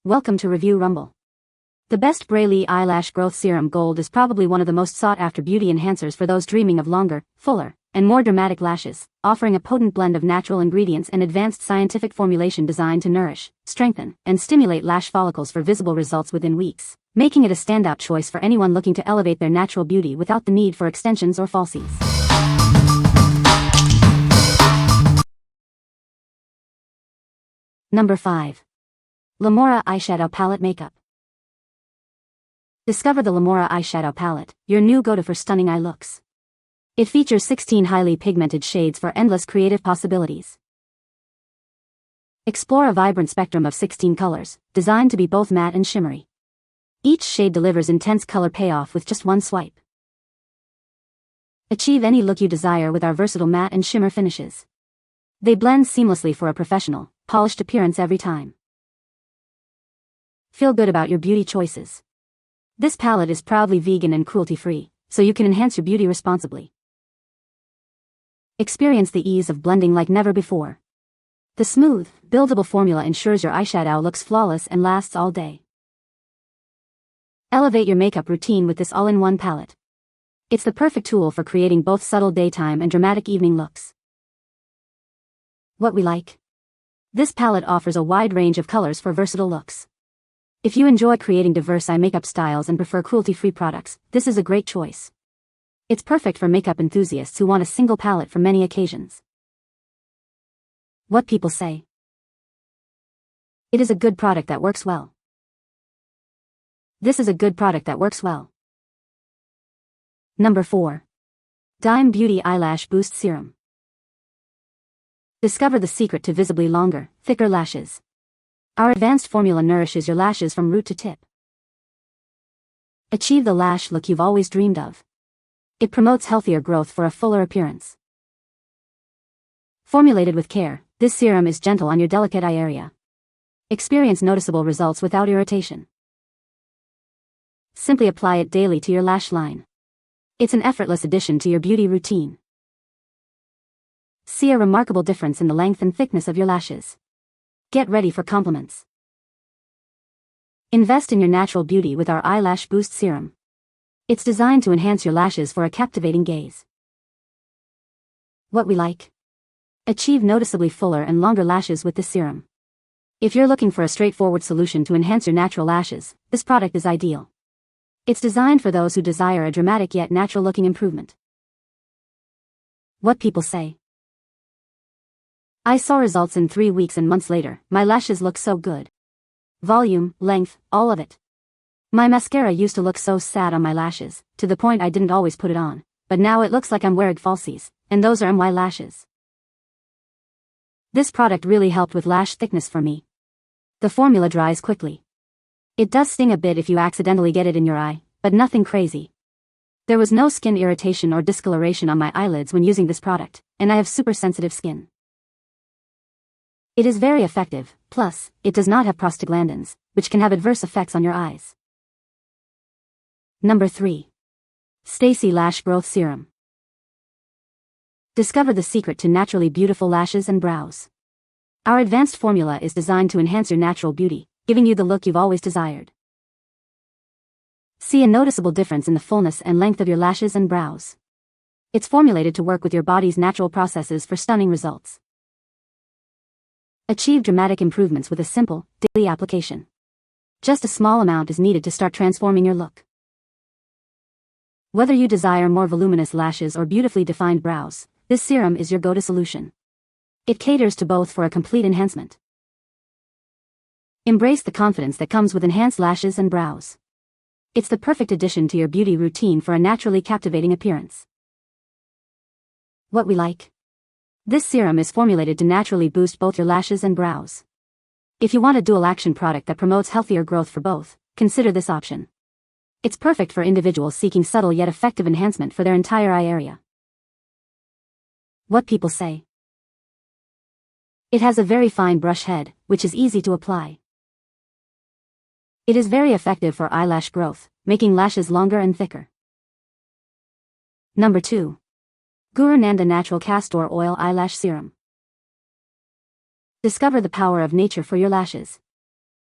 Welcome to Review Rumble. The best Breylee Eyelash Growth Serum Gold is probably one of the most sought-after beauty enhancers for those dreaming of longer, fuller, and more dramatic lashes, offering a potent blend of natural ingredients and advanced scientific formulation designed to nourish, strengthen, and stimulate lash follicles for visible results within weeks, making it a standout choice for anyone looking to elevate their natural beauty without the need for extensions or falsies. Number 5. Lamora Eyeshadow Palette Makeup. Discover the Lamora Eyeshadow Palette, your new go-to for stunning eye looks. It features 16 highly pigmented shades for endless creative possibilities. Explore a vibrant spectrum of 16 colors, designed to be both matte and shimmery. Each shade delivers intense color payoff with just one swipe. Achieve any look you desire with our versatile matte and shimmer finishes. They blend seamlessly for a professional, polished appearance every time. Feel good about your beauty choices. This palette is proudly vegan and cruelty-free, so you can enhance your beauty responsibly. Experience the ease of blending like never before. The smooth, buildable formula ensures your eyeshadow looks flawless and lasts all day. Elevate your makeup routine with this all-in-one palette. It's the perfect tool for creating both subtle daytime and dramatic evening looks. What we like. This palette offers a wide range of colors for versatile looks. If you enjoy creating diverse eye makeup styles and prefer cruelty-free products, this is a great choice. It's perfect for makeup enthusiasts who want a single palette for many occasions. What people say. It is a good product that works well. This is a good product that works well. Number 4. Dime Beauty Eyelash Boost Serum. Discover the secret to visibly longer, thicker lashes. Our advanced formula nourishes your lashes from root to tip. Achieve the lash look you've always dreamed of. It promotes healthier growth for a fuller appearance. Formulated with care, this serum is gentle on your delicate eye area. Experience noticeable results without irritation. Simply apply it daily to your lash line. It's an effortless addition to your beauty routine. See a remarkable difference in the length and thickness of your lashes. Get ready for compliments. Invest in your natural beauty with our Eyelash Boost Serum. It's designed to enhance your lashes for a captivating gaze. What we like. Achieve noticeably fuller and longer lashes with this serum. If you're looking for a straightforward solution to enhance your natural lashes, this product is ideal. It's designed for those who desire a dramatic yet natural-looking improvement. What people say. I saw results in 3 weeks and months later. My lashes look so good. Volume, length, all of it. My mascara used to look so sad on my lashes, to the point I didn't always put it on, but now it looks like I'm wearing falsies, and those are my lashes. This product really helped with lash thickness for me. The formula dries quickly. It does sting a bit if you accidentally get it in your eye, but nothing crazy. There was no skin irritation or discoloration on my eyelids when using this product, and I have super sensitive skin. It is very effective, plus, it does not have prostaglandins, which can have adverse effects on your eyes. Number 3. Stacy Lash Growth Serum. Discover the secret to naturally beautiful lashes and brows. Our advanced formula is designed to enhance your natural beauty, giving you the look you've always desired. See a noticeable difference in the fullness and length of your lashes and brows. It's formulated to work with your body's natural processes for stunning results. Achieve dramatic improvements with a simple, daily application. Just a small amount is needed to start transforming your look. Whether you desire more voluminous lashes or beautifully defined brows, this serum is your go-to solution. It caters to both for a complete enhancement. Embrace the confidence that comes with enhanced lashes and brows. It's the perfect addition to your beauty routine for a naturally captivating appearance. What we like. This serum is formulated to naturally boost both your lashes and brows. If you want a dual-action product that promotes healthier growth for both, consider this option. It's perfect for individuals seeking subtle yet effective enhancement for their entire eye area. What people say. It has a very fine brush head, which is easy to apply. It is very effective for eyelash growth, making lashes longer and thicker. Number 2. GuruNanda Natural Castor Oil Eyelash Serum. Discover the power of nature for your lashes.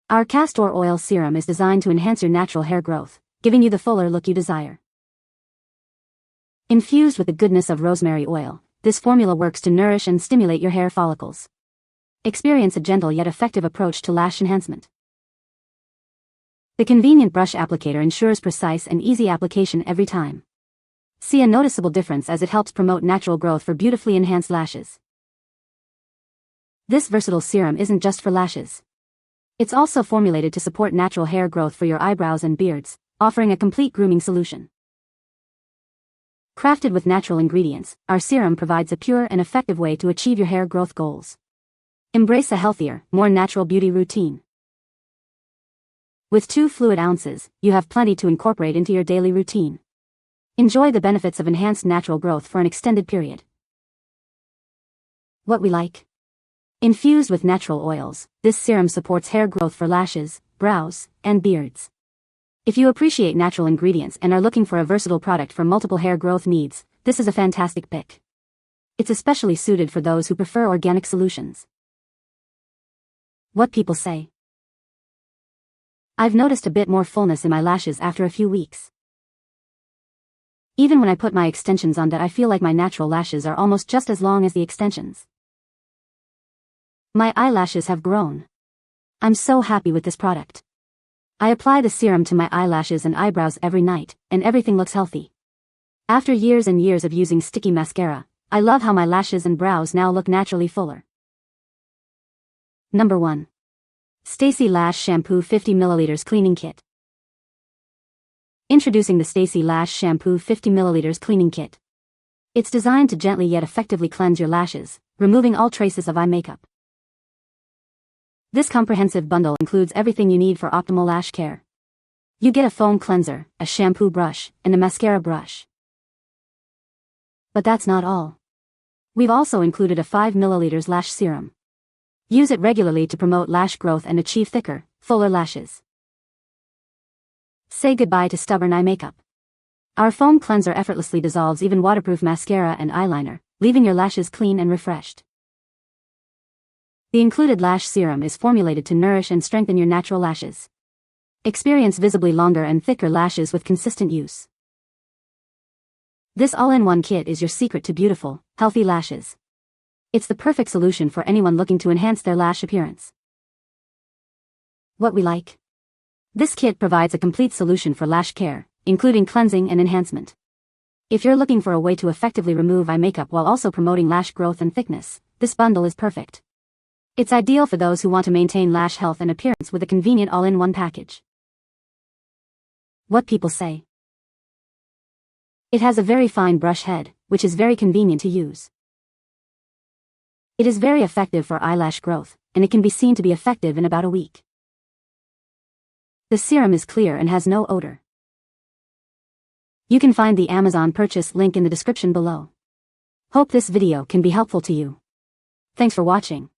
Our castor oil serum is designed to enhance your natural hair growth, giving you the fuller look you desire. Infused with the goodness of rosemary oil, this formula works to nourish and stimulate your hair follicles. Experience a gentle yet effective approach to lash enhancement. The convenient brush applicator ensures precise and easy application every time. See a noticeable difference as it helps promote natural growth for beautifully enhanced lashes. This versatile serum isn't just for lashes. It's also formulated to support natural hair growth for your eyebrows and beards, offering a complete grooming solution. Crafted with natural ingredients, our serum provides a pure and effective way to achieve your hair growth goals. Embrace a healthier, more natural beauty routine. With 2 fluid ounces, you have plenty to incorporate into your daily routine. Enjoy the benefits of enhanced natural growth for an extended period. What we like. Infused with natural oils, this serum supports hair growth for lashes, brows, and beards. If you appreciate natural ingredients and are looking for a versatile product for multiple hair growth needs, this is a fantastic pick. It's especially suited for those who prefer organic solutions. What people say. I've noticed a bit more fullness in my lashes after a few weeks. Even when I put my extensions on, I feel like my natural lashes are almost just as long as the extensions. My eyelashes have grown. I'm so happy with this product. I apply the serum to my eyelashes and eyebrows every night, and everything looks healthy. After years and years of using sticky mascara, I love how my lashes and brows now look naturally fuller. Number 1. Stacy Lash Shampoo 50 ml Cleaning Kit. Introducing the Stacy Lash Shampoo 50 ml Cleaning Kit. It's designed to gently yet effectively cleanse your lashes, removing all traces of eye makeup. This comprehensive bundle includes everything you need for optimal lash care. You get a foam cleanser, a shampoo brush, and a mascara brush. But that's not all. We've also included a 5 ml lash serum. Use it regularly to promote lash growth and achieve thicker, fuller lashes. Say goodbye to stubborn eye makeup. Our foam cleanser effortlessly dissolves even waterproof mascara and eyeliner, leaving your lashes clean and refreshed. The included lash serum is formulated to nourish and strengthen your natural lashes. Experience visibly longer and thicker lashes with consistent use. This all-in-one kit is your secret to beautiful, healthy lashes. It's the perfect solution for anyone looking to enhance their lash appearance. What we like. This kit provides a complete solution for lash care, including cleansing and enhancement. If you're looking for a way to effectively remove eye makeup while also promoting lash growth and thickness, this bundle is perfect. It's ideal for those who want to maintain lash health and appearance with a convenient all-in-one package. What people say. It has a very fine brush head, which is very convenient to use. It is very effective for eyelash growth, and it can be seen to be effective in about a week. The serum is clear and has no odor. You can find the Amazon purchase link in the description below. Hope this video can be helpful to you. Thanks for watching.